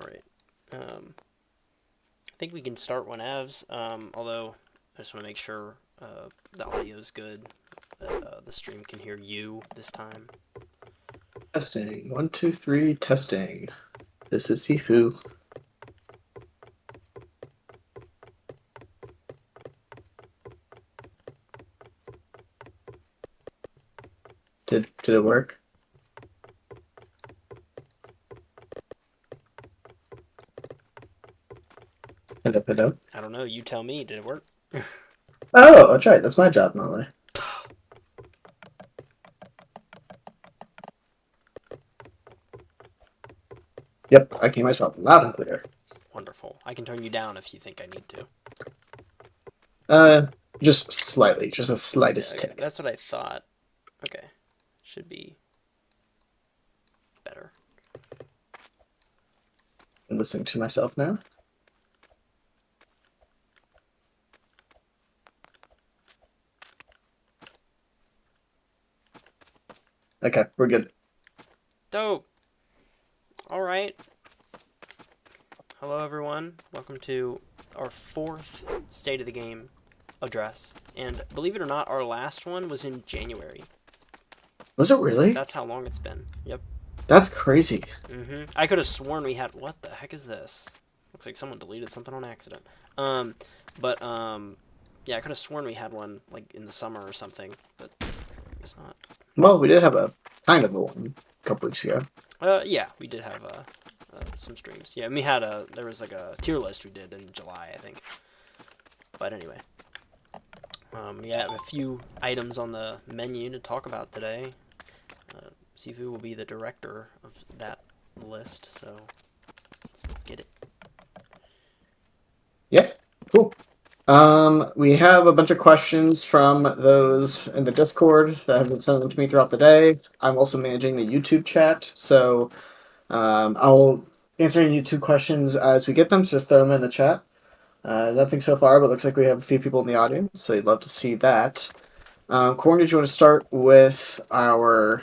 Alright. I think we can start whenevs, although I just want to make sure the audio is good, that the stream can hear you this time. Testing. 1, 2, 3, testing. This is Sifu. Did it work? Hello, hello. I don't know, you tell me, did it work? Oh, that's right. That's my job, normally. Yep, I can myself loud and clear. Wonderful. I can turn you down if you think I need to. Just slightly, just the slightest Okay, tick. that's what I thought. Okay. Should be better. I'm listening to myself now. Okay, we're good. Dope! Alright. Hello, everyone. Welcome to our 4th State of the Game address. And believe it or not, our last one was in January. Was it really? That's how long it's been. Yep. That's crazy. I could have sworn we had... What the heck is this? Looks like someone deleted something on accident. Yeah, I could have sworn we had one, like, in the summer or something, but it's not. Well, we did have a kind of a one a couple weeks ago. Yeah, we did have, some streams. Yeah, and we had there was, like, a tier list we did in July, I think. But anyway. We have a few items on the menu to talk about today. Sifu will be the director of that list, so let's get it. Yep, cool. We have a bunch of questions from those in the Discord that have been sent to me throughout the day. I'm also managing the YouTube chat, so I'll answer any YouTube questions as we get them, so just throw them in the chat. Nothing so far, but looks like we have a few people in the audience, so you'd love to see that. Corn, did you want to start with our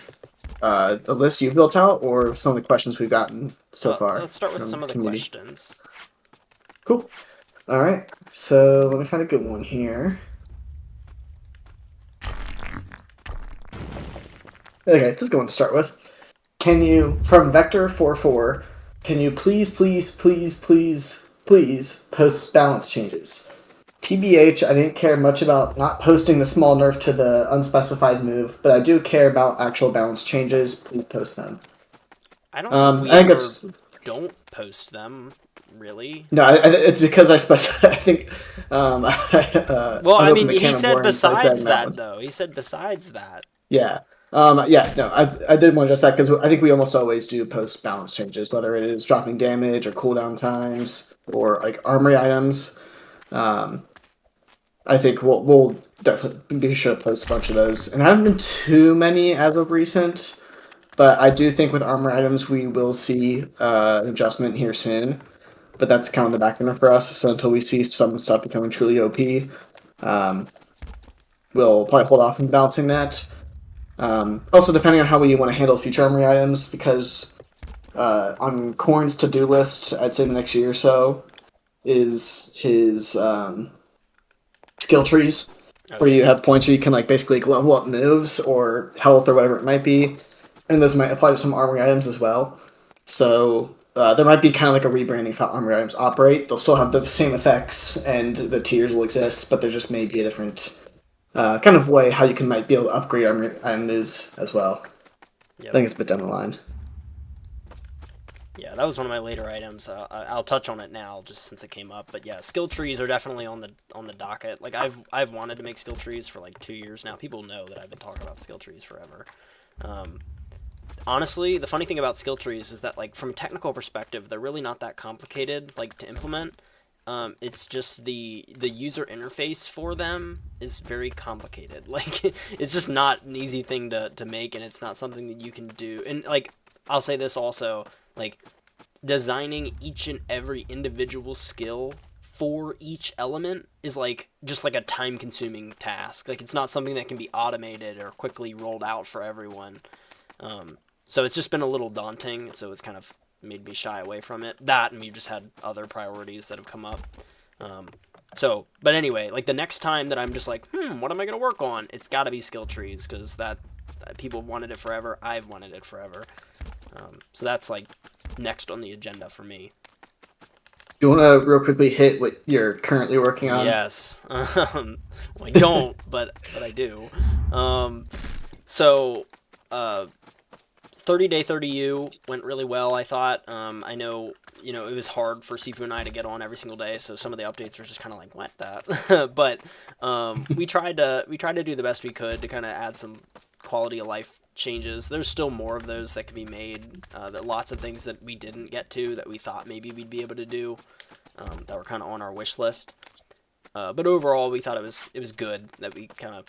the list you built out, or some of the questions we've gotten so far? Let's start with from some of the community? questions. Cool. All right, so let me find a good one here. Okay, this is going to start with. Can you, from Vector44, can you please post balance changes? TBH, I didn't care much about not posting the small nerf to the unspecified move, but I do care about actual balance changes. Please post them. I don't think we I think ever it's don't post them, really. no. It's because I specify. I think. Well, I unopened mean, the he can of said worms by besides saying that that, one. though. He said besides that. Yeah. Yeah, no, I did want to address that because I think we almost always do post balance changes, whether it is dropping damage or cooldown times or like armory items. Um, I think we'll definitely be sure to post a bunch of those. And haven't been too many as of recent, but I do think with armor items we will see an adjustment here soon. But that's kind of the back burner for us. So until we see some stuff becoming truly OP, um, we'll probably hold off on balancing that. Also, depending on how we want to handle future armory items, because on Corn's to-do list, I'd say the next year or so, is his skill trees, where you Okay. have points where you can like basically level up moves or health or whatever it might be, and those might apply to some armory items as well. So there might be kind of like a rebranding for how armory items operate. They'll still have the same effects and the tiers will exist, but there just may be a different kind of way how you can might be able to upgrade armory item moves as well. I Yep. think it's a bit down the line. Yeah, that was one of my later items. I'll touch on it now, just since it came up. But yeah, skill trees are definitely on the docket. Like I've wanted to make skill trees for like 2 years now. People know that I've been talking about skill trees forever. Um, Honestly, the funny thing about skill trees is that like from a technical perspective, they're really not that complicated like to implement. It's just the user interface for them is very complicated. Like it's just not an easy thing to make, and it's not something that you can do. And like I'll say this also, like designing each and every individual skill for each element is like just like a time consuming task. Like it's not something that can be automated or quickly rolled out for everyone. So it's just been a little daunting. So it's kind of made me shy away from it. That, and we've just had other priorities that have come up. So, but anyway, like the next time that I'm just like, what am I gonna work on? It's got to be skill trees, because that people have wanted it forever. I've wanted it forever. So that's like next on the agenda for me. You want to real quickly hit what you're currently working on? Yes. Well, I don't, but I do. So, 30-day 30U went really well, I thought. I know, it was hard for Sifu and I to get on every single day, so some of the updates were just kind of like, what that? But we tried to do the best we could to kind of add some quality of life changes. There's still more of those that can be made. That lots of things that we didn't get to that we thought maybe we'd be able to do, that were kind of on our wish list. But overall, we thought it was good that we kind of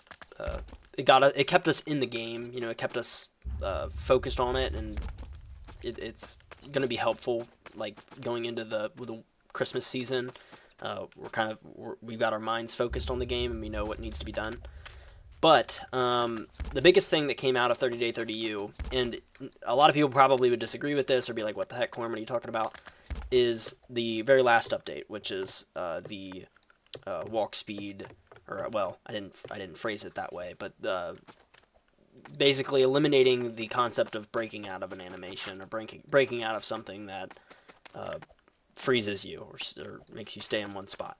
it kept us in the game. It kept us focused on it, and it's going to be helpful. Like going into the Christmas season, we've got our minds focused on the game, and we know what needs to be done. But the biggest thing that came out of 30-day 30U, and a lot of people probably would disagree with this or be like, "What the heck, Corm, what are you talking about?" is the very last update, which is the walk speed, or well, I didn't phrase it that way, but basically eliminating the concept of breaking out of an animation or breaking out of something that freezes you or makes you stay in one spot.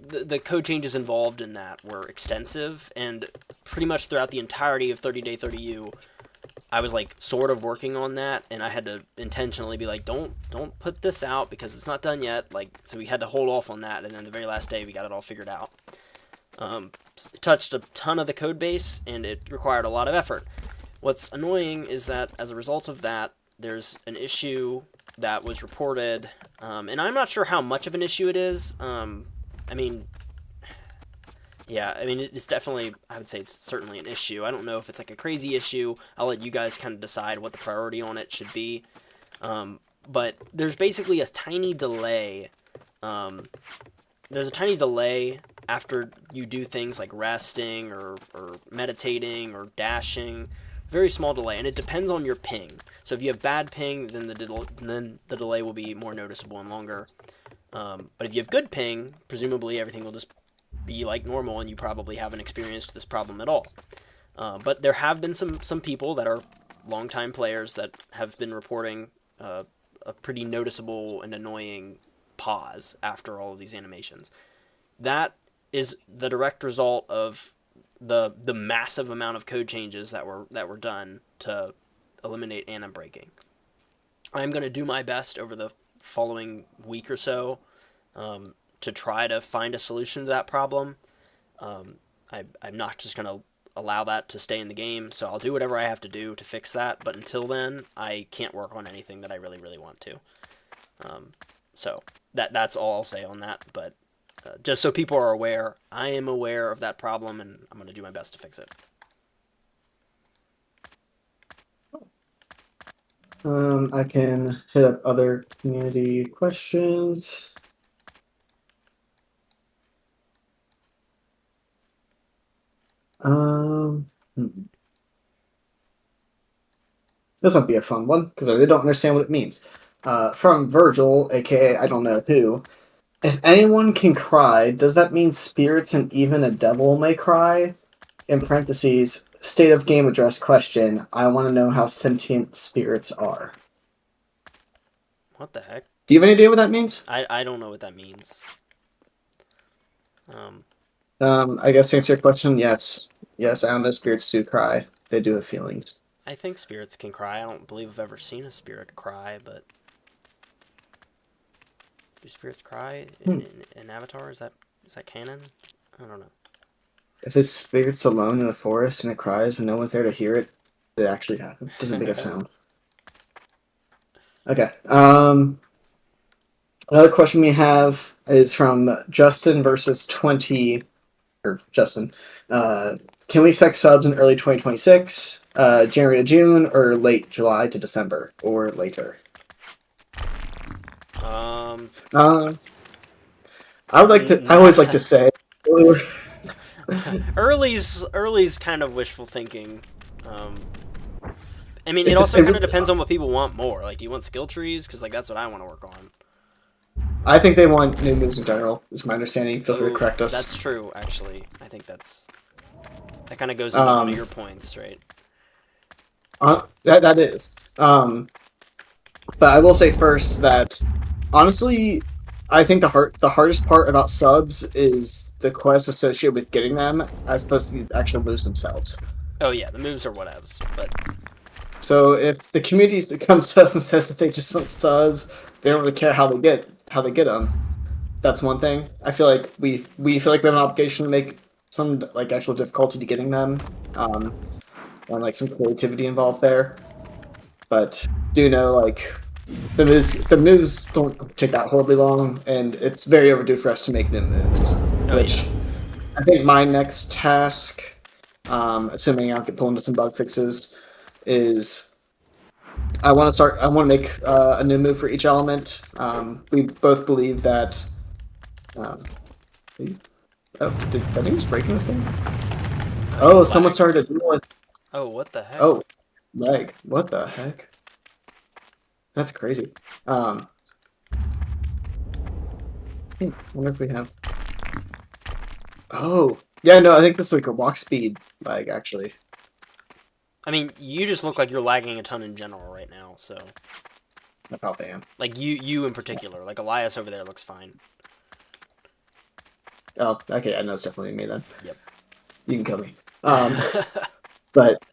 The code changes involved in that were extensive, and pretty much throughout the entirety of 30-day 30U, I was like sort of working on that, and I had to intentionally be like, don't put this out because it's not done yet. Like, so we had to hold off on that, and then the very last day we got it all figured out. It touched a ton of the code base, and it required a lot of effort. What's annoying is that as a result of that, there's an issue that was reported, and I'm not sure how much of an issue it is. It's definitely, I would say it's certainly an issue. I don't know if it's like a crazy issue. I'll let you guys kind of decide what the priority on it should be. But there's basically a tiny delay. There's a tiny delay after you do things like resting or meditating or dashing. Very small delay, and it depends on your ping. So if you have bad ping, then the delay will be more noticeable and longer. But if you have good ping, presumably everything will just be like normal, and you probably haven't experienced this problem at all. But there have been some people that are longtime players that have been reporting a pretty noticeable and annoying pause after all of these animations. That is the direct result of the massive amount of code changes that were done to eliminate anim breaking. I'm going to do my best over the following week or so to try to find a solution to that problem. I'm not just going to allow that to stay in the game, so I'll do whatever I have to do to fix that, but until then, I can't work on anything that I really, really want to. So that's all I'll say on that, but just so people are aware, I am aware of that problem, and I'm going to do my best to fix it. I can hit up other community questions. This might be a fun one because I really don't understand what it means. From Virgil, aka I don't know who. If anyone can cry, does that mean spirits and even a devil may cry? In parentheses, state of game address question. I want to know how sentient spirits are. What the heck? Do you have any idea what that means? I don't know what that means. I guess to answer your question, yes. Yes, I don't know spirits do cry. They do have feelings. I think spirits can cry. I don't believe I've ever seen a spirit cry, but do spirits cry in Avatar? Is that canon? I don't know. If a spirit's alone in a forest and it cries and no one's there to hear it, it actually happens. Doesn't make a sound. Okay. Another question we have is from Justin versus 20, or Justin. Can we expect subs in early 2026, January to June, or late July to December, or later? I would like to. I always like to say. Early's kind of wishful thinking. I mean, It it just- also it kind of really- depends on what people want more. Like, do you want skill trees? Because like that's what I want to work on. I think they want new moves in general. Is my understanding. Feel free to Oh, correct us. that's true. Actually, I think that kind of goes into one of your points, right? That is. But I will say first that honestly, I think the hardest part about subs is the quest associated with getting them, as opposed to the actual moves themselves. Oh yeah, the moves are whatevs, but So if the community comes to us and says that they just want subs, they don't really care how they get them. That's one thing. I feel like we feel like we have an obligation to make some like actual difficulty to getting them, and like some creativity involved there. But do know like the moves don't take that horribly long, and it's very overdue for us to make new moves. Oh, which yeah. I think my next task, assuming I don't get pulled into some bug fixes, is I want to make a new move for each element. We both believe that. Um, oh, did I think just breaking this game? Oh, someone lag. started to deal with. Oh, what the heck? Oh, leg. What the heck? That's crazy. Wonder if we have. Oh, yeah. No, I think this is like a walk speed lag actually. I mean, you just look like you're lagging a ton in general right now. So, I probably am. like you in particular, like Elias over there looks fine. Oh, okay. I know it's definitely me then. Yep. You can kill me. But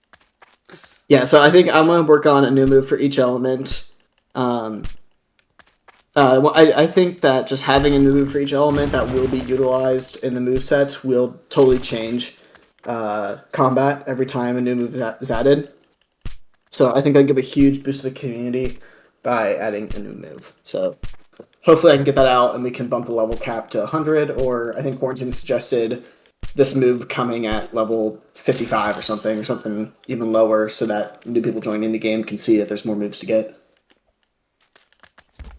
yeah, so I think I'm gonna work on a new move for each element. I think that just having a new move for each element that will be utilized in the move sets will totally change combat every time a new move is added. So I think I'd give a huge boost to the community by adding a new move. So hopefully I can get that out and we can bump the level cap to 100, or I think Quarantine suggested this move coming at level 55 or something even lower, so that new people joining the game can see that there's more moves to get.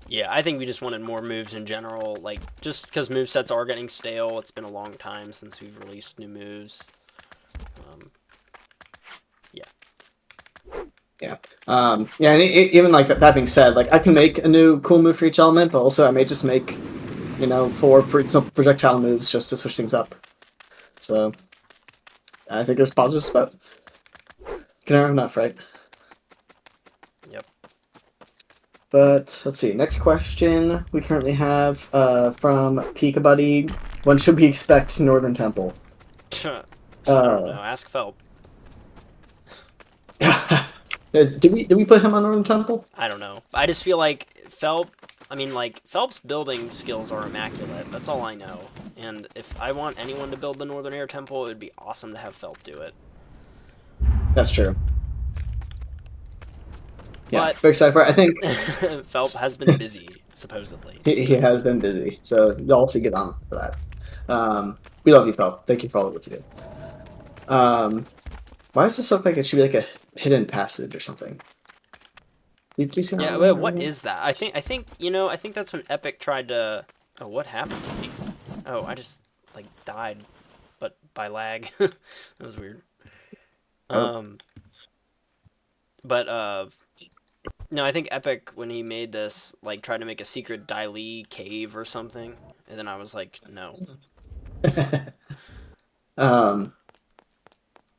Yeah, I think we just wanted more moves in general, like, just because move sets are getting stale. It's been a long time since we've released new moves. Yeah, and even like that being said, like I can make a new cool move for each element, but also I may just make, four simple projectile moves just to switch things up. So I think there's positives, but can have enough, right? Yep. But let's see. Next question we currently have from Pika Buddy. When should we expect Northern Temple? I don't know. Ask Felp. Did we put him on Northern Temple? I don't know. I just feel like Phelp's building skills are immaculate. That's all I know. And if I want anyone to build the Northern Air Temple, it would be awesome to have Phelp do it. That's true. Yeah, But very excited for it. I think Phelp has been busy, supposedly. he has been busy, so y'all should get on for that. We love you, Phelp. Thank you for all the work you do. Why does this look like it should be like a hidden passage or something? Did you see Yeah, that? wait, what is that? I think I think that's when Epic tried to. Oh, what happened to me? Oh, I just like died, but by lag. That was weird. Oh. But no, I think Epic when he made this like tried to make a secret Dai Li cave or something, and then I was like, no.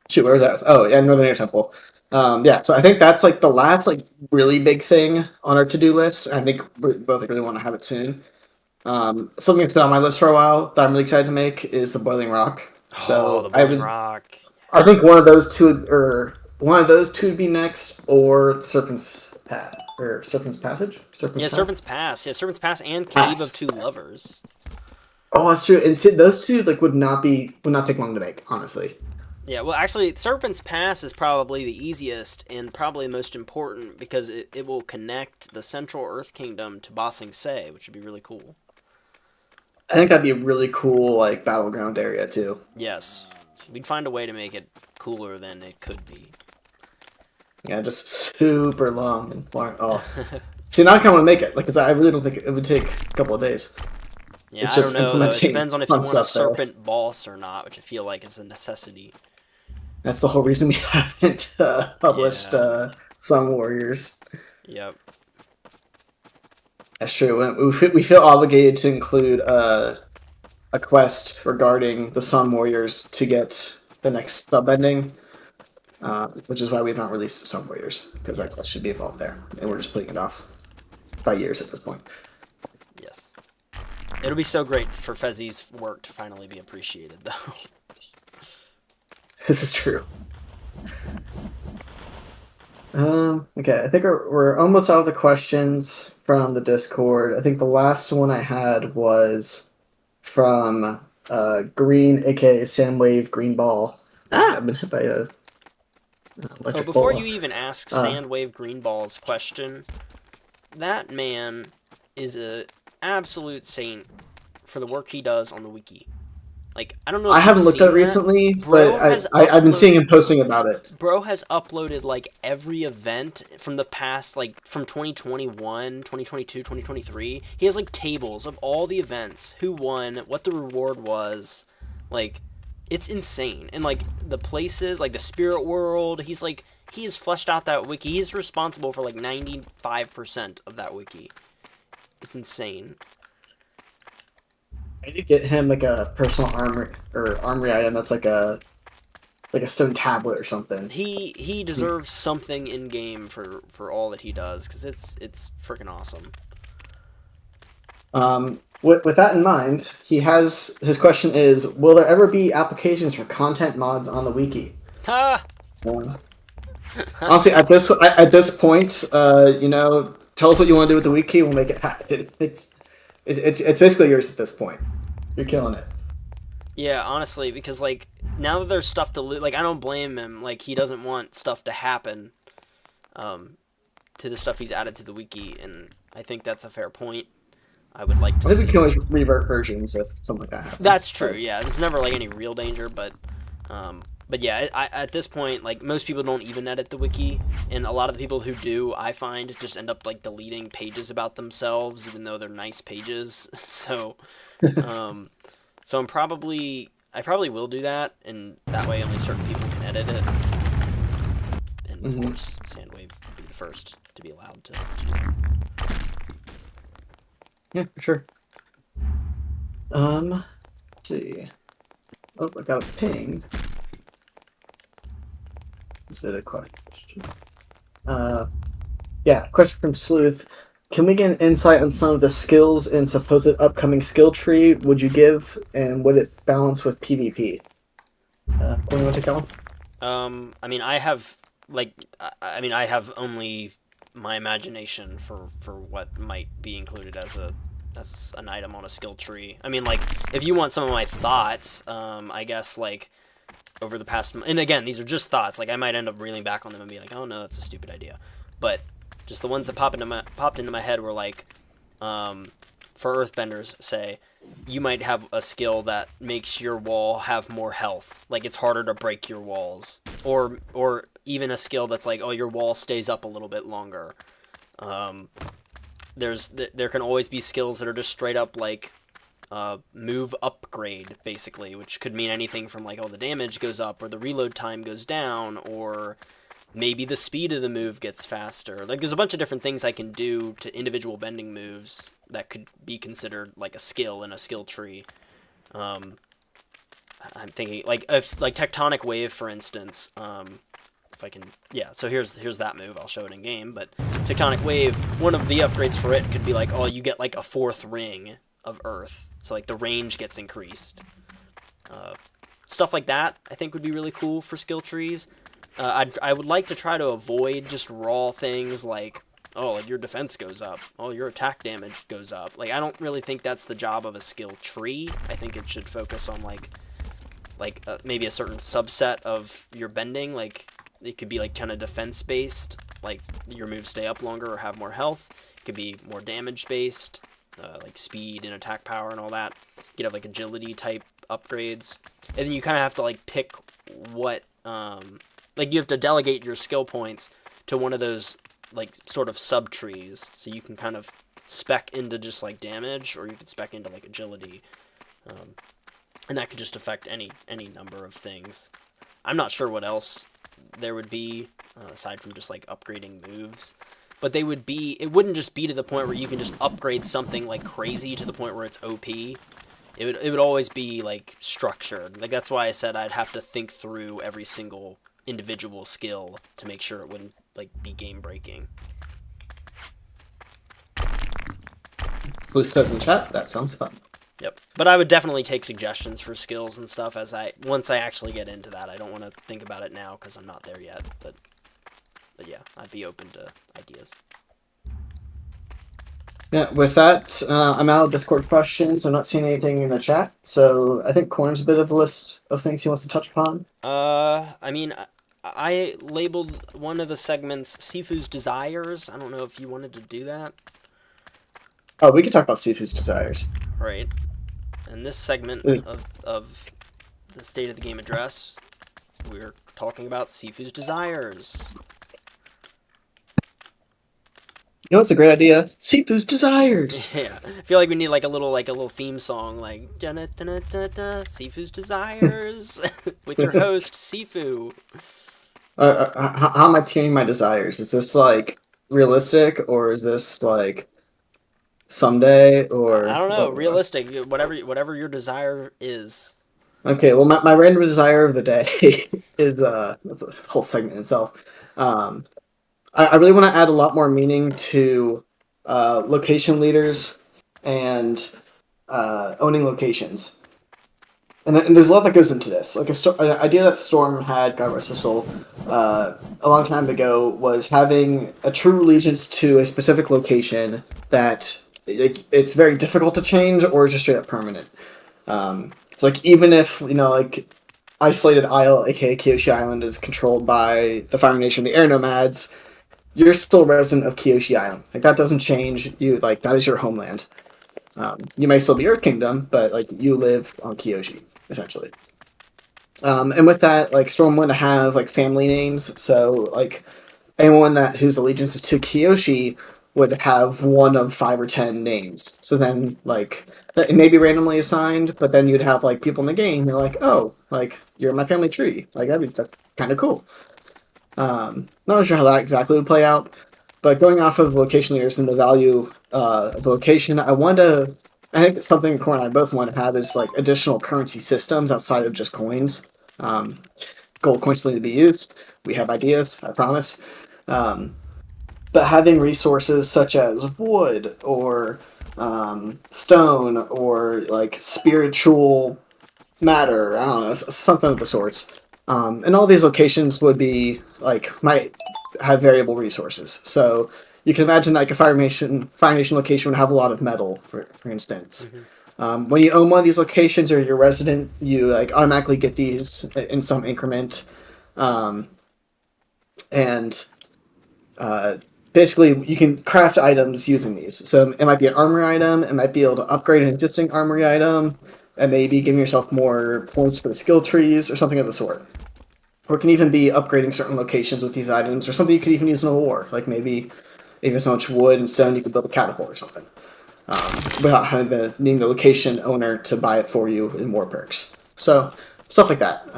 Shoot, where was that? Oh, yeah, Northern Air Temple. Yeah, so I think that's like the last like really big thing on our to-do list. I think we both really want to have it soon. Something that's been on my list for a while that I'm really excited to make is the Boiling Rock. So The Boiling Rock. I think one of those two would be next, or Serpent's Path or Serpent's Passage. Serpent's Pass. Yeah, Serpent's Pass and Cave of Two Lovers. Oh, that's true. And see, those two like would not take long to make, honestly. Yeah, well, actually, Serpent's Pass is probably the easiest and probably most important because it will connect the Central Earth Kingdom to Ba Sing Se, which would be really cool. I think that'd be a really cool like battleground area too. Yes, we'd find a way to make it cooler than it could be. Yeah, just super long and long. Oh, see, now I kind of want to make it, like, because I really don't think it would take a couple of days. Yeah, It's I don't just know. Though. It implementing depends on if you fun want a stuff, though. serpent boss or not, which I feel like is a necessity. That's the whole reason we haven't published Yeah. Sun Warriors. Yep. That's true. We feel obligated to include a quest regarding the Sun Warriors to get the next sub ending, which is why we've not released Sun Warriors, because that quest Yes. should be involved there, and we're just Yes. putting it off by years at this point. Yes. It'll be so great for Fezzi's work to finally be appreciated, though. This is true. Okay, I think we're almost out of the questions from the Discord. I think the last one I had was from Green, aka Samwave Greenball. I've been hit by a Oh, electric before ball. you even ask Sandwave Greenball's question, that man is a absolute saint for the work he does on the wiki. Like, I don't know if I you've haven't looked at it seen that. recently, Bro but has I've been seeing uploaded him posting about it. Bro has uploaded like every event from the past, like from 2021, 2022, 2023. He has like tables of all the events, who won, what the reward was. Like, it's insane. And like the places, like the spirit world, he has fleshed out that wiki. He's responsible for like 95% of that wiki. It's insane. I need to get him like a personal armory item that's like a stone tablet or something. He deserves something in game for all that he does, because it's freaking awesome. With that in mind, his question is: will there ever be applications for content mods on the wiki? Ha! Um, Honestly, at this point, tell us what you want to do with the wiki. We'll make it happen. It's basically yours at this point. You're killing it. Yeah, honestly, because like now that there's stuff to loot, like I don't blame him. Like he doesn't want stuff to happen, to the stuff he's added to the wiki, and I think that's a fair point. I would like to I think see. we can always revert versions if something like that happens. That's true. But Yeah, there's never like any real danger, but yeah, at this point, like most people don't even edit the wiki, and a lot of the people who do, I find, just end up like deleting pages about themselves, even though they're nice pages. Um, so I probably will do that, and that way only certain people can edit it. And of course, Sandwave would be the first to be allowed to do that. yeah, for sure. Let's see. Oh, I got a ping. Is it a question? Yeah, question from Sleuth. Can we get an insight on some of the skills in supposed upcoming skill tree would you give, and would it balance with PvP? Want to take that one? I mean, I have I have only my imagination for what might be included as an item on a skill tree. I mean, like if you want some of my thoughts, I guess like over the past, and again, these are just thoughts. Like I might end up reeling back on them and be like, oh no, that's a stupid idea. But just the ones that popped into my head were like, for Earthbenders, say, you might have a skill that makes your wall have more health. Like it's harder to break your walls, or even a skill that's like, oh, your wall stays up a little bit longer. There can always be skills that are just straight up like move upgrade, basically, which could mean anything from like, oh, the damage goes up, or the reload time goes down, or maybe the speed of the move gets faster. Like there's a bunch of different things I can do to individual bending moves that could be considered like a skill in a skill tree. I'm thinking like if like Tectonic Wave, for instance. If I can, yeah. So here's that move. I'll show it in game. But Tectonic Wave, one of the upgrades for it could be like, oh, you get like a 4th ring of Earth, so like the range gets increased. Stuff like that I think would be really cool for skill trees. I would like to try to avoid just raw things like, oh, like your defense goes up, oh, your attack damage goes up. Like I don't really think that's the job of a skill tree. I think it should focus on like maybe a certain subset of your bending. Like it could be like kind of defense based, like your moves stay up longer or have more health. It could be more damage based, like speed and attack power and all that. You could have like agility type upgrades, and then you kind of have to like pick what like you have to delegate your skill points to one of those like sort of sub trees, so you can kind of spec into just like damage, or you can spec into like agility, and that could just affect any number of things. I'm not sure what else there would be, aside from just like upgrading moves. But they would be. It wouldn't just be to the point where you can just upgrade something like crazy to the point where it's OP. It would always be like structured. Like that's why I said I'd have to think through every single individual skill to make sure it wouldn't like be game breaking. Blue says in chat, that sounds fun. Yep. But I would definitely take suggestions for skills and stuff once I actually get into that. I don't want to think about it now because I'm not there yet. But yeah, I'd be open to ideas. Yeah, with that, I'm out of Discord questions. I'm not seeing anything in the chat, so I think Corn's a bit of a list of things he wants to touch upon. I mean, I labeled one of the segments Sifu's Desires. I don't know if you wanted to do that. Oh, we can talk about Sifu's Desires. Right. And this segment of the State of the Game address, we're talking about Sifu's Desires. You know what's a great idea? Sifu's Desires! Yeah. I feel like we need like a little theme song, like da-na-da-na-da-da, Sifu's Desires with your host, Sifu. How am I tuning my desires? Is this like realistic, or is this like someday, or I don't know, realistic, whatever your desire is. Okay, well, my random desire of the day is that's a whole segment in itself. I really want to add a lot more meaning to location leaders and owning locations. And there's a lot that goes into this. Like an idea that Storm had, God rest his soul, a long time ago was having a true allegiance to a specific location that it's very difficult to change or just straight up permanent. So like even if like Isolated Isle, aka Kyoshi Island, is controlled by the Fire Nation, the Air Nomads, you're still a resident of Kyoshi Island. Like that doesn't change. You like that is your homeland. You may still be Earth Kingdom, but like you live on Kyoshi essentially. And with that, like Storm wanted to have like family names, so like anyone whose allegiance is to Kyoshi would have one of 5 or 10 names. So then like it may be randomly assigned, but then you'd have like people in the game who are like, oh, like you're in my family tree. Like that's kind of cool. Not sure how that exactly would play out, but going off of location leaders and the value of the location, I think something Corn and I both want to have is like additional currency systems outside of just coins. Gold coins still need to be used. We have ideas, I promise. But having resources such as wood or stone or like spiritual matter, I don't know, something of the sorts. And all these locations would be might have variable resources. So you can imagine like a Fire Nation location would have a lot of metal, for instance. Mm-hmm. When you own one of these locations or you're resident, you like automatically get these in some increment. Basically, you can craft items using these. So it might be an armory item, it might be able to upgrade an existing armory item, and maybe giving yourself more points for the skill trees or something of the sort. Or it can even be upgrading certain locations with these items, or something you could even use in a war. Like maybe if there's so much wood and stone, you could build a catapult or something. Without needing the location owner to buy it for you in war perks. So, stuff like that.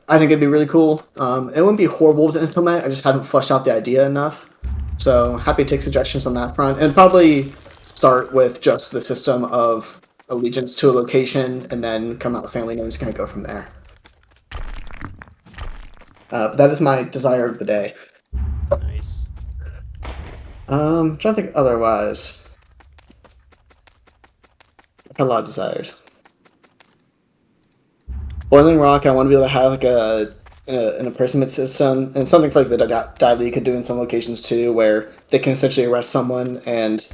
I think it'd be really cool. It wouldn't be horrible to implement, I just haven't fleshed out the idea enough. So, happy to take suggestions on that front. And probably start with just the system of allegiance to a location, and then come out with family names, kind of go from there. That is my desire of the day. Nice. I'm trying to think otherwise. I've had a lot of desires. Boiling Rock, I want to be able to have like an imprisonment system, and something like the Die League could do in some locations too, where they can essentially arrest someone and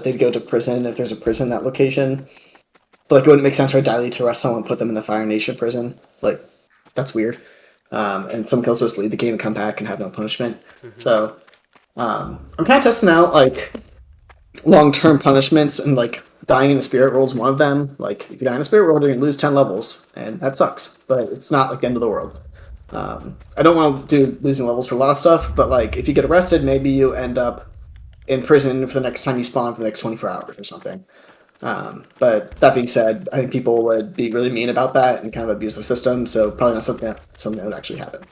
they'd go to prison if there's a prison in that location. But like, it wouldn't make sense for a Die League to arrest someone and put them in the Fire Nation prison. Like, that's weird. And some kills just leave the game and come back and have no punishment. Mm-hmm. So I'm kind of testing out like long-term punishments, and like dying in the spirit world is one of them. Like if you die in the spirit world, you're gonna lose 10 levels, and that sucks. But it's not like the end of the world. I don't want to do losing levels for a lot of stuff, but like if you get arrested, maybe you end up in prison for the next time you spawn for the next 24 hours or something. But that being said, I think people would be really mean about that and kind of abuse the system, so probably not something that would actually happen.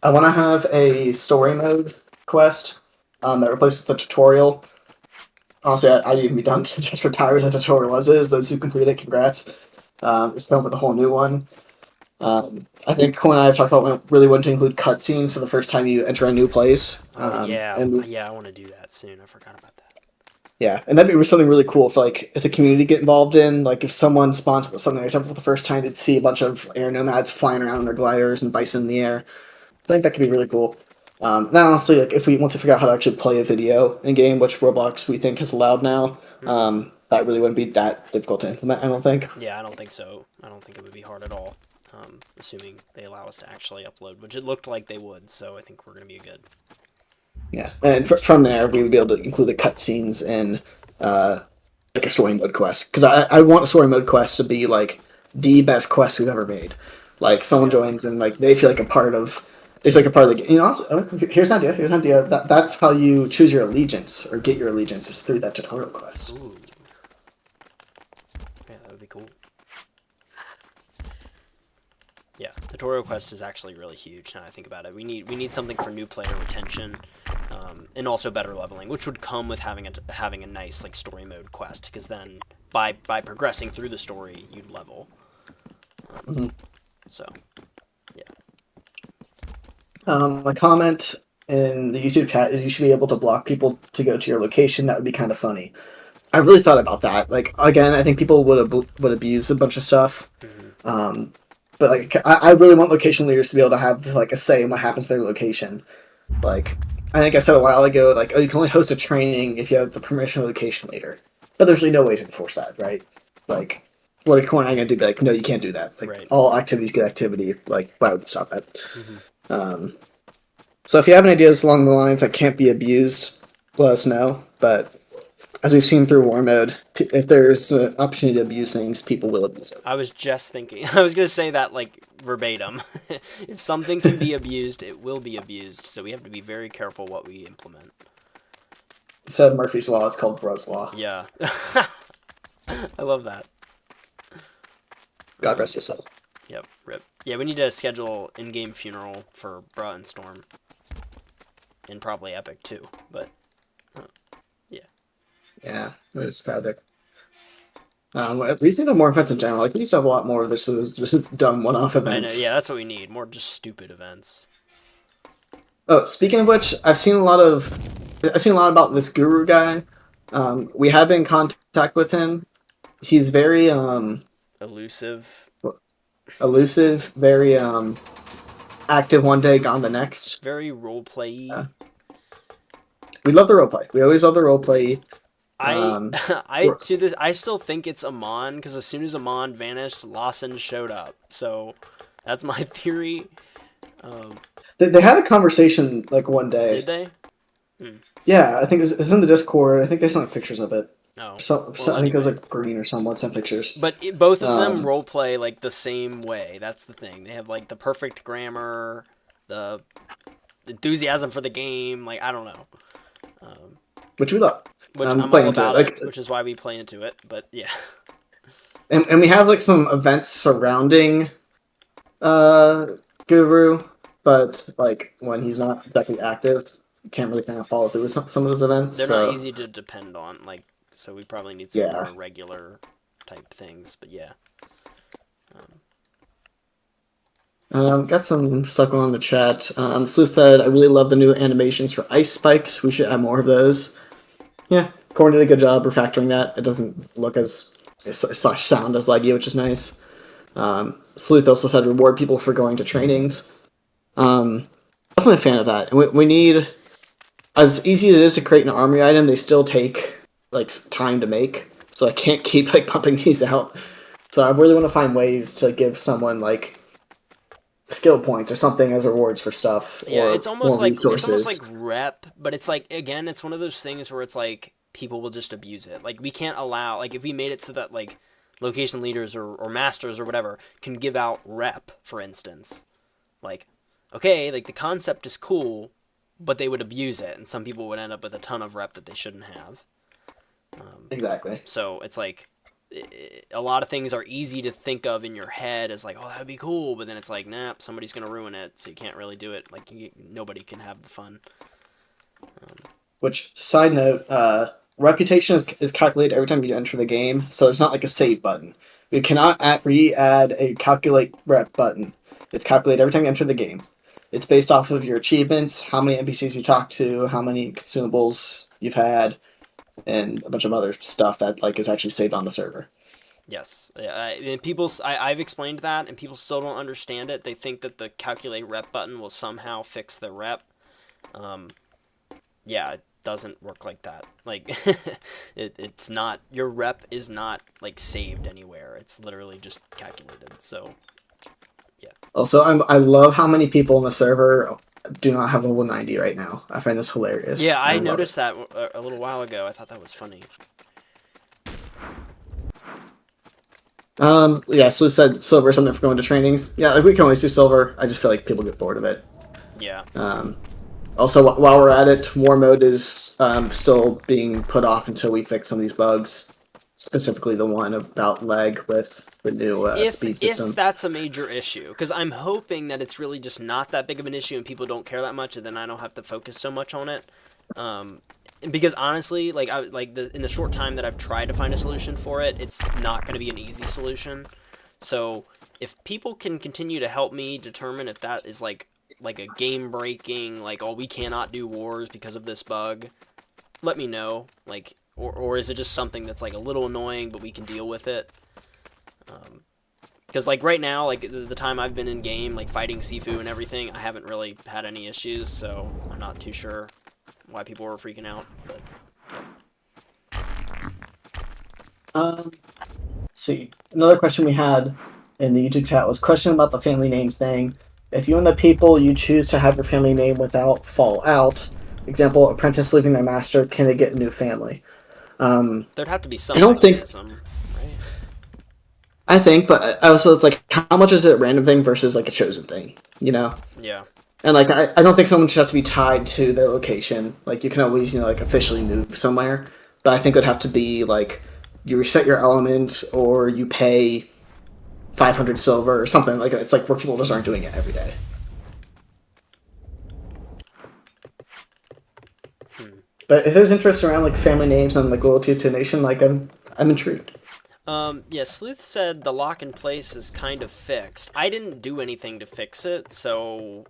I want to have a story mode quest that replaces the tutorial. Honestly, I'd even be done to just retire the tutorial as is. Those who complete it, congrats. Just come up with a whole new one. I think Cole and I have talked about really wanting to include cutscenes for the first time you enter a new place. Oh yeah, And yeah, I want to do that soon. I forgot about that. yeah, and that'd be something really cool if like if the community get involved in like if someone spawns at something for the first time, they'd see a bunch of air nomads flying around in their gliders and bison in the air. I think that could be really cool. Now, honestly, like if we want to figure out how to actually play a video in game, which Roblox we think is allowed now, that really wouldn't be that difficult to implement. I don't think. Yeah, I don't think so. I don't think it would be hard at all. Assuming they allow us to actually upload, which it looked like they would, so I think we're gonna be good. Yeah, and from there we would be able to include the cutscenes in like a story mode quest because I want a story mode quest to be like the best quest we've ever made. Like someone joins and like they feel like a part of. They feel like a part of the game. You know, also, here's an idea. Here's an idea. That's how you choose your allegiance or get your allegiance is through that tutorial quest. Ooh. Yeah, that would be cool. Yeah, tutorial quest is actually really huge now I think about it. We need something for new player retention, and also better leveling, which would come with having a nice like story mode quest, because then by progressing through the story you'd level. So, yeah. A comment in the YouTube chat is you should be able to block people to go to your location. That would be kind of funny. I really thought about that. Like again, I think people would abuse a bunch of stuff. But like, I really want location leaders to be able to have like a say in what happens to their location. Like, I think I said a while ago, like, oh, you can only host a training if you have the permission of the location leader. But there's really no way to enforce that, right? Like, what are Corn gonna do? Be like, no, you can't do that. Like, Right. all activities good activity. Like, why would we stop that? So if you have any ideas along the lines that can't be abused, let us know. But as we've seen through War Mode, if there's an opportunity to abuse things, people will abuse it. I was just thinking. I was gonna say that like verbatim. If something can be abused, it will be abused. So we have to be very careful what we implement. Instead of Murphy's Law, it's called Bruh's Law. Yeah. I love that. God rest his soul. Yep. Rip. Yeah, we need to schedule in-game funeral for Bruh and Storm, and probably Epic too. But yeah. Yeah, it was tragic. We just need more events in general. Like we used to have a lot more of this. Just dumb one-off I know. events. Yeah, that's what we need. More just stupid events. Oh, speaking of which, I've seen a lot about this guru guy. We have been in contact with him. He's very Elusive. elusive, very active one day, gone the next. Very roleplay. We love the roleplay. We always love the roleplay. I still think it's Amon, because as soon as Amon vanished, Lawson showed up. So that's my theory. They had a conversation like one day. Did they? Yeah, I think it's in the Discord. I think they sent like, pictures of it. No. I think it was like Green or someone sent pictures. But both of them roleplay like the same way. That's the thing. They have like the perfect grammar, the enthusiasm for the game. Like I don't know. Which we love. Which I'm all about it, which is why we play into it. But yeah. And we have like some events surrounding Guru, but like when he's not exactly active, you can't really kind of follow through with some of those events. They're not easy to depend on, like, so we probably need some more regular type things, but yeah. Got some stuff going on in the chat. Sleuth said, I really love the new animations for ice spikes. We should have more of those. Yeah, Corn did a good job refactoring that. It doesn't look as sound as laggy, which is nice. Sleuth also said reward people for going to trainings. Definitely a fan of that. And we need, as easy as it is to create an armory item, they still take like time to make. So I can't keep like pumping these out. So I really want to find ways to give someone like skill points or something as rewards for stuff. Yeah, it's almost like resources. it's almost like rep, but it's like again, it's one of those things where it's like people will just abuse it. Like we can't allow, like if we made it so that like location leaders or masters or whatever can give out rep, for instance. Like, okay, like the concept is cool, but they would abuse it, and some people would end up with a ton of rep that they shouldn't have. Exactly. So it's like a lot of things are easy to think of in your head as like, oh, that would be cool, but then it's like, nah, somebody's gonna ruin it, so you can't really do it. Like, nobody can have the fun. Which, side note, reputation is calculated every time you enter the game, so it's not like a save button. You cannot re-add a calculate rep button. It's calculated every time you enter the game. It's based off of your achievements, how many NPCs you talk to, how many consumables you've had, and a bunch of other stuff that like is actually saved on the server. Yes, and I've explained that, and people still don't understand it. They think that the calculate rep button will somehow fix the rep. Yeah, it doesn't work like that. Like, it's not, your rep is not like saved anywhere. It's literally just calculated. So, yeah. Also, I love how many people in the server do not have level 90 right now. I find this hilarious. Yeah, I love noticed it. that a little while ago. I thought that was funny. Yeah, so said silver is something for going to trainings. Yeah, like we can always do silver. I just feel like people get bored of it. Yeah. Also, while we're at it, war mode is still being put off until we fix some of these bugs. Specifically, the one about lag with the new speed system. If that's a major issue, because I'm hoping that it's really just not that big of an issue and people don't care that much, and then I don't have to focus so much on it. And because honestly, in the short time that I've tried to find a solution for it, it's not going to be an easy solution. So if people can continue to help me determine if that is like a game breaking, like, oh, we cannot do wars because of this bug, let me know. Like, or is it just something that's like a little annoying but we can deal with it? Because like right now, like the time I've been in game, like fighting Sifu and everything, I haven't really had any issues, so I'm not too sure why people were freaking out. But See, another question we had in the YouTube chat was question about the family names thing. If you and the people you choose to have your family name without fall out, example, apprentice leaving their master, can they get a new family? there'd have to be some I don't think. mechanism, right? I think, but also it's like how much is it a random thing versus like a chosen thing, you know? Yeah. And like I don't think someone should have to be tied to their location. Like you can always like officially move somewhere, but I think it would have to be like you reset your element or you pay 500 silver or something like it's like where people just aren't doing it every day. But if there's interest around like family names and like loyalty to a nation, like I'm intrigued. Yeah, Sleuth said the lock in place is kind of fixed. I didn't do anything to fix it, so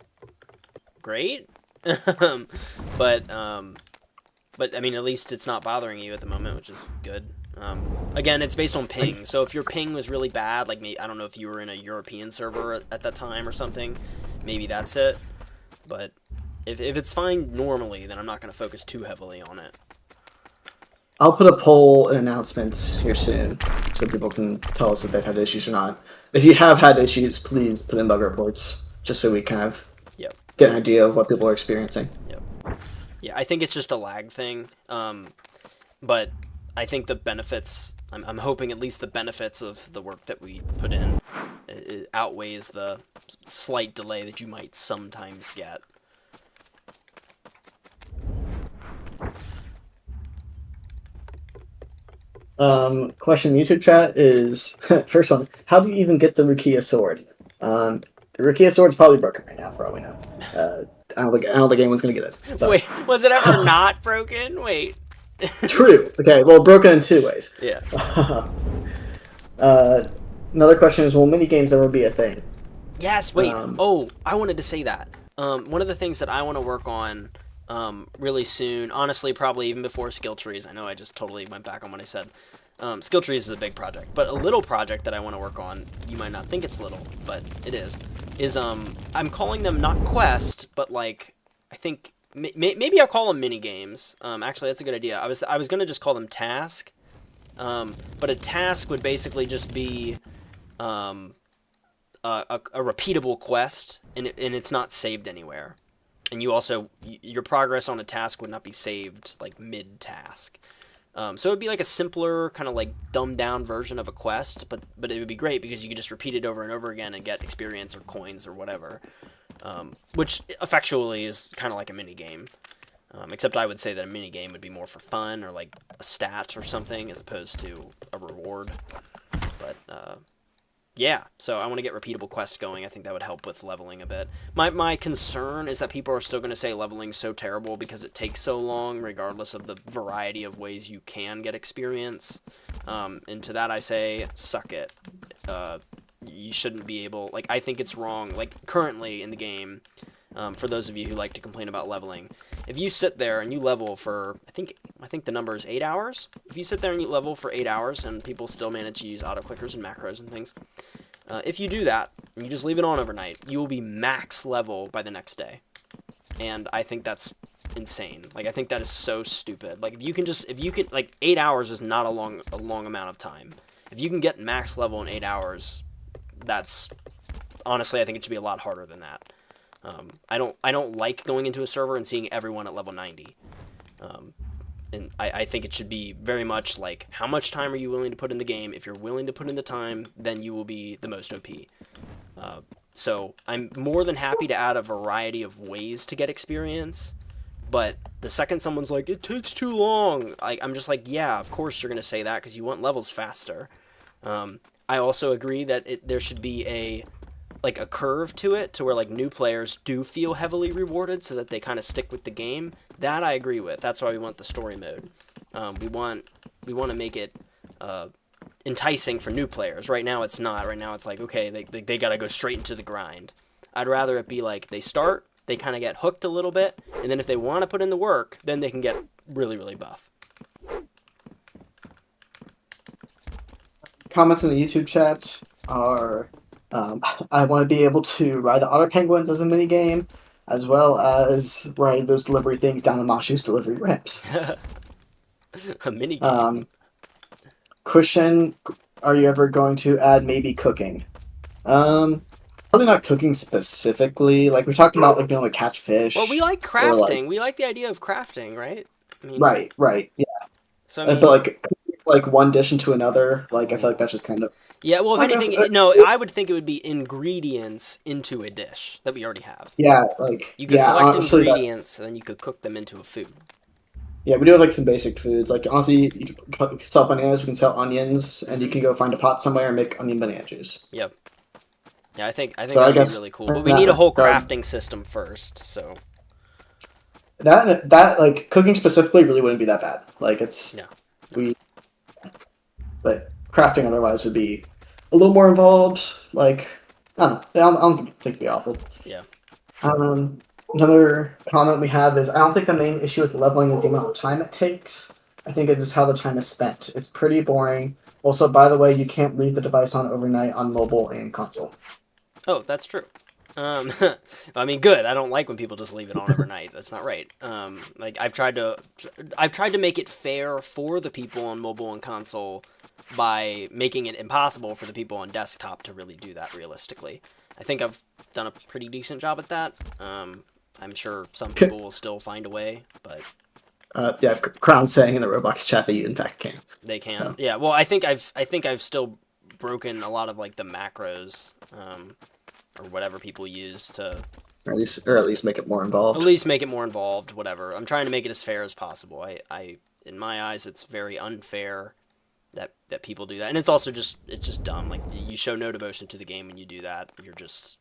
great. but I mean, at least it's not bothering you at the moment, which is good. Again, it's based on ping, so if your ping was really bad, like I don't know if you were in a European server at that time or something, maybe that's it. But if it's fine normally, then I'm not going to focus too heavily on it. I'll put a poll and announcements here soon so people can tell us if they've had issues or not. If you have had issues, please put in bug reports just so we kind of get an idea of what people are experiencing. Yep. Yeah, I think it's just a lag thing. But I think the benefits, I'm hoping at least the benefits of the work that we put in it outweighs the slight delay that you might sometimes get. Question in the YouTube chat is first one: how do you even get the Rukia sword? The Rukia sword's probably broken right now, for all we know. I don't think anyone's gonna get it. So. Wait, was it ever not broken? Wait. True. Okay. Well, broken in two ways. Yeah. Another question is: will mini games ever be a thing? Yes. Wait. I wanted to say that. One of the things that I want to work on really soon, honestly, probably even before skill trees. I know I just totally went back on what I said. Skill trees is a big project, but a little project that I want to work on, you might not think it's little, but it is I'm calling them not quest, but like, I think, maybe I'll call them mini games. Actually, that's a good idea. I was going to just call them task, but a task would basically just be a repeatable quest, and it's not saved anywhere. And you also, your progress on a task would not be saved, like, mid-task. So it would be like a simpler, kind of like dumbed-down version of a quest, but it would be great because you could just repeat it over and over again and get experience or coins or whatever. Which, effectually, is kind of like a mini-game. Except I would say that a mini game would be more for fun or like a stat or something as opposed to a reward. But yeah, so I want to get repeatable quests going. I think that would help with leveling a bit. My concern is that people are still going to say leveling's so terrible because it takes so long, regardless of the variety of ways you can get experience. And to that I say, suck it. You shouldn't be able... Like, I think it's wrong. Like, currently in the game, for those of you who like to complain about leveling, if you sit there and you level for... I think the number is 8 hours. If you sit there and you level for 8 hours and people still manage to use auto-clickers and macros and things... if you do that, and you just leave it on overnight, you will be max level by the next day. And I think that's insane. Like, I think that is so stupid. Like, if you can, like, 8 hours is not a long amount of time. If you can get max level in 8 hours, that's, honestly, I think it should be a lot harder than that. I don't like going into a server and seeing everyone at level 90. And I think it should be very much like, how much time are you willing to put in the game? If you're willing to put in the time, then you will be the most OP. So I'm more than happy to add a variety of ways to get experience, but the second someone's like, it takes too long, I'm just like, yeah, of course you're going to say that because you want levels faster. I also agree that there should be a curve to it, to where like new players do feel heavily rewarded so that they kind of stick with the game. That I agree with. That's why we want the story mode. We want to make it enticing for new players. Right now it's not. Right now it's like, okay, they got to go straight into the grind. I'd rather it be like they start, they kind of get hooked a little bit, and then if they want to put in the work, then they can get really, really buff. Comments in the YouTube chat are, I want to be able to ride the otter penguins as a mini game, as well as ride those delivery things down in Moshu's delivery ramps. A mini game. Christian, are you ever going to add maybe cooking? Probably not cooking specifically. Like, we're talking about, like, being able to catch fish. Well, we like crafting. We like the idea of crafting, right? I mean, right, yeah. So I mean, but like one dish into another, like, I feel like that's just kind of... Yeah, well, if I anything, guess, no, I would think it would be ingredients into a dish that we already have. Yeah, like... You could collect ingredients, and then you could cook them into a food. Yeah, we do have, like, some basic foods. Like, honestly, you can sell bananas, we can sell onions, and you can go find a pot somewhere and make onion banana juice. Yep. Yeah, I think So that'd be really cool. But we need a whole crafting system first, so... That, like, cooking specifically really wouldn't be that bad. Like, it's... No. But crafting otherwise would be a little more involved. Like, I don't think it'd be awful. Yeah. Another comment we have is, I don't think the main issue with leveling is the amount of time it takes. I think it's just how the time is spent. It's pretty boring. Also, by the way, you can't leave the device on overnight on mobile and console. Oh, that's true. I mean, good. I don't like when people just leave it on overnight. That's not right. Like, I've tried to make it fair for the people on mobile and console by making it impossible for the people on desktop to really do that realistically. I think I've done a pretty decent job at that. I'm sure some people will still find a way, but... yeah, Crown saying in the Roblox chat that you in fact can. They can. So. Yeah, well, I think I've still broken a lot of, like, the macros, or whatever people use to... Or at least make it more involved. At least make it more involved, whatever. I'm trying to make it as fair as possible. I in my eyes, it's very unfair that people do that. And it's also just dumb. Like, you show no devotion to the game when you do that. You're just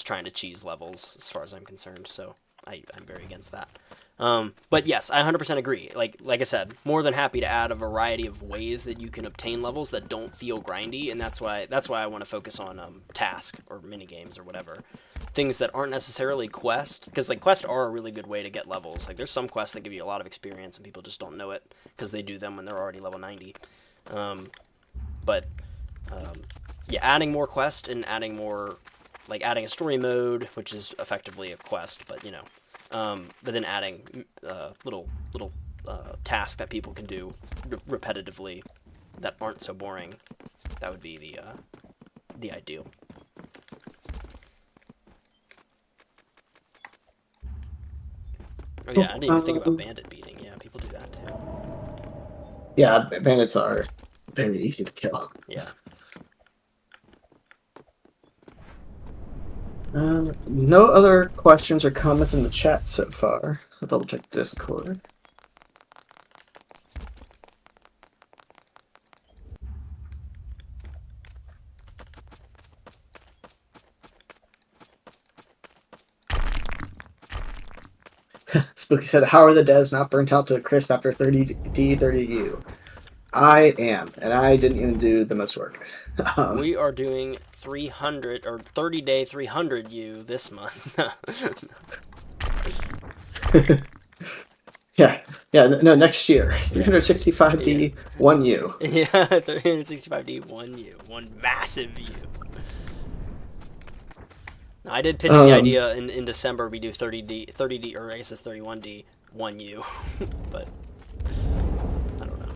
trying to cheese levels, as far as I'm concerned. So I'm very against that. But yes, I 100% agree. Like I said, more than happy to add a variety of ways that you can obtain levels that don't feel grindy, and that's why I want to focus on task or mini games or whatever, things that aren't necessarily quest, because like quests are a really good way to get levels. Like, there's some quests that give you a lot of experience and people just don't know it because they do them when they're already level 90. Yeah, adding more quests and adding more, like adding a story mode, which is effectively a quest, but you know. But then adding little tasks that people can do repetitively that aren't so boring. That would be the ideal. Oh yeah, I didn't even think about bandit beating. Yeah, people do that too. Yeah, bandits are very easy to kill. Yeah. No other questions or comments in the chat so far. I'll double check Discord. Spooky said, "How are the devs not burnt out to a crisp after 30D, 30U?" I am, and I didn't even do the most work. We are doing 300 or 30-day 300U this month. Yeah, no, next year, 365D, 1U. Yeah, 365D, 1U, one massive U. I did pitch the idea in December we do 30D, or I guess it's 31D, 1U, but I don't know.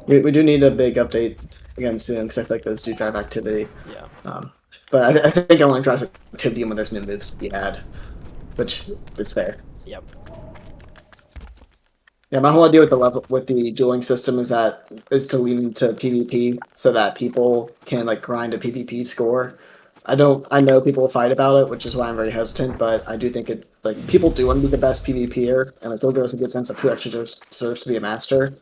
We do need a big update again soon because I feel like those do drive activity. Yeah. But I think it only drives activity when there's new moves to be had, which is fair. Yep. Yeah, my whole idea with the dueling system is to lean into PvP so that people can like grind a PvP score. I know people will fight about it, which is why I'm very hesitant, but I do think it like people do want to be the best PvPer, and like they'll give us a good sense of who actually deserves to be a master.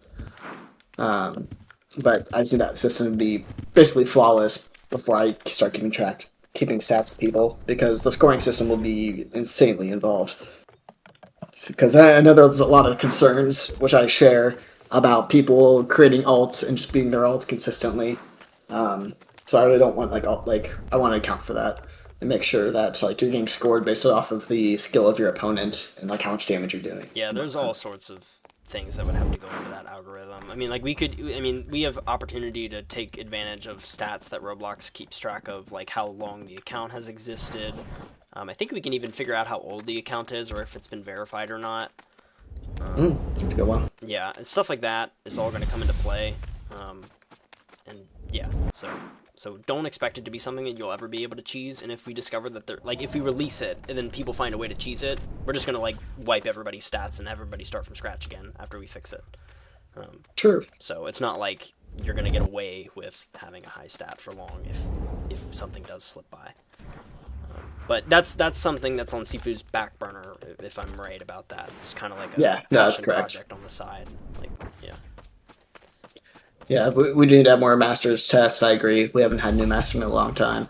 But I see that system to be basically flawless before I start keeping stats of people, because the scoring system will be insanely involved. Because I know there's a lot of concerns, which I share, about people creating alts and just beating their alts consistently. So I really don't want I want to account for that and make sure that like you're getting scored based off of the skill of your opponent and like how much damage you're doing. Yeah, there's all sorts of things that would have to go into that algorithm. I mean, like we have opportunity to take advantage of stats that Roblox keeps track of, like how long the account has existed. I think we can even figure out how old the account is or if it's been verified or not. That's a good one. Yeah, and stuff like that is all going to come into play. And yeah, so don't expect it to be something that you'll ever be able to cheese. And if we discover that if we release it and then people find a way to cheese it, we're just going to like wipe everybody's stats and everybody start from scratch again after we fix it. True. So it's not like you're going to get away with having a high stat for long if something does slip by. But that's something that's on Sifu's back burner, if I'm right about that. It's kind of like a that's passion correct. project on the side. Like, yeah. Yeah, we do need to have more masters tests. I agree. We haven't had new master in a long time.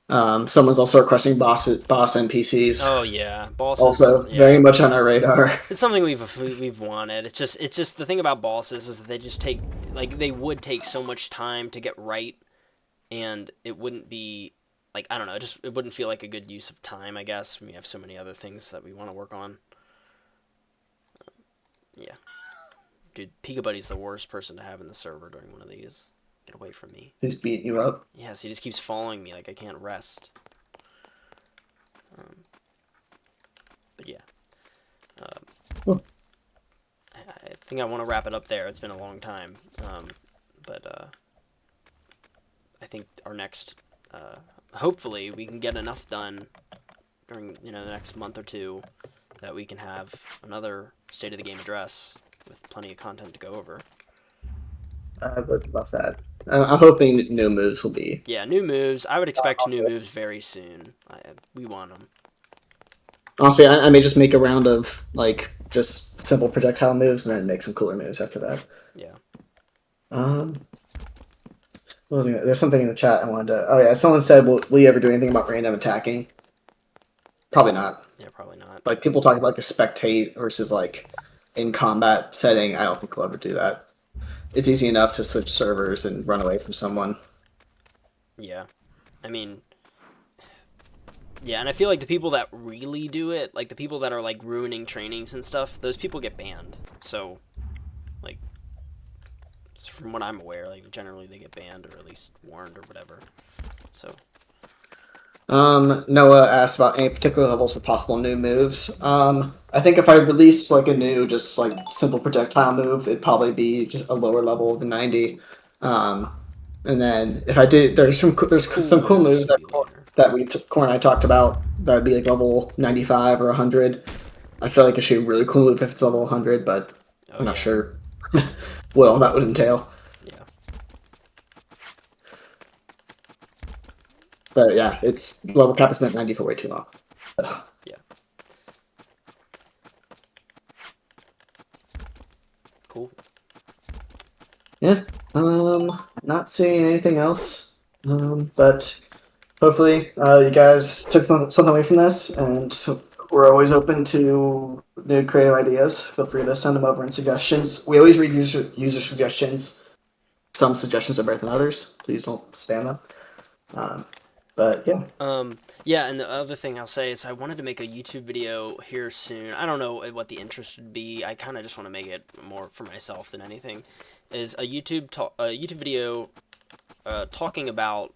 Someone's also requesting boss NPCs. Oh yeah, bosses. Also, yeah. very much on our radar. It's something we've wanted. It's just the thing about bosses is that they just take they would take so much time to get right, and it wouldn't be like, I don't know, it wouldn't feel like a good use of time, I guess, when we have so many other things that we want to work on. Yeah. Dude, Pika Buddy's the worst person to have in the server during one of these. Get away from me. He's beating you up. Yes, he just keeps following me like I can't rest. But yeah. Cool. I think I want to wrap it up there. It's been a long time. But I think our next... hopefully we can get enough done during the next month or two that we can have another State of the Game address with plenty of content to go over. I would love that. I'm hoping new moves will be. Yeah, new moves. I would expect new moves very soon. We want them. Honestly, I may just make a round of like just simple projectile moves and then make some cooler moves after that. Yeah. There's something in the chat I wanted to. Oh yeah, someone said, "Will you ever do anything about random attacking?" Probably not. Yeah, probably not. Like people talk about like a spectate versus like in combat setting. I don't think we'll ever do that. It's easy enough to switch servers and run away from someone. Yeah. I mean, yeah, and I feel like the people that really do it, like the people that are like ruining trainings and stuff, those people get banned. So, like, from what I'm aware, like generally they get banned or at least warned or whatever. So. Noah asked about any particular levels for possible new moves. I think if I released like a new, just like simple projectile move, it'd probably be just a lower level than 90. And then if I did, there's some cool moves that Corn and I talked about that would be like level 95 or 100. I feel like it should be a really cool move if it's level 100, but I'm not sure what all that would entail. But yeah, its level cap has been at 90 for way too long. So, Yeah. Cool. yeah. Not seeing anything else. But hopefully, you guys took something away from this, and we're always open to new creative ideas. Feel free to send them over in suggestions. We always read user suggestions. Some suggestions are better than others. Please don't spam them. But yeah, Yeah, and the other thing I'll say is I wanted to make a YouTube video here soon. I don't know what the interest would be. I kind of just want to make it more for myself than anything. Is a YouTube video talking about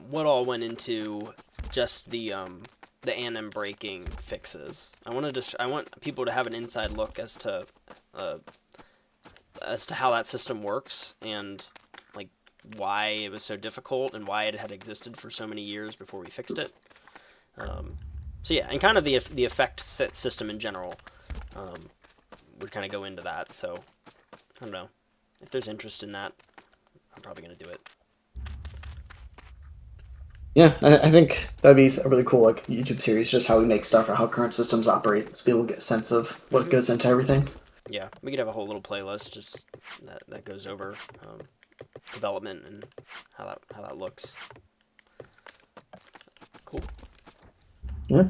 what all went into just the anim breaking fixes. I want people to have an inside look uh, as to how that system works and like why it was so difficult and why it had existed for so many years before we fixed it. So yeah, and kind of the effect system in general would kind of go into that. So I don't know if there's interest in that. I'm probably gonna do it. yeah, I think that'd be a really cool like YouTube series, just how we make stuff or how current systems operate, so people get a sense of what goes into everything. Yeah, we could have a whole little playlist just that goes over development and how that looks. Cool. Yeah.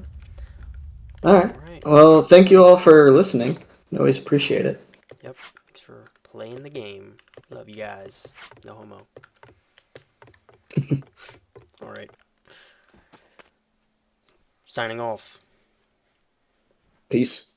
All right. All right. Well, thank you all for listening. I always appreciate it. Yep. Thanks for playing the game. Love you guys. No homo. All right. Signing off. Peace.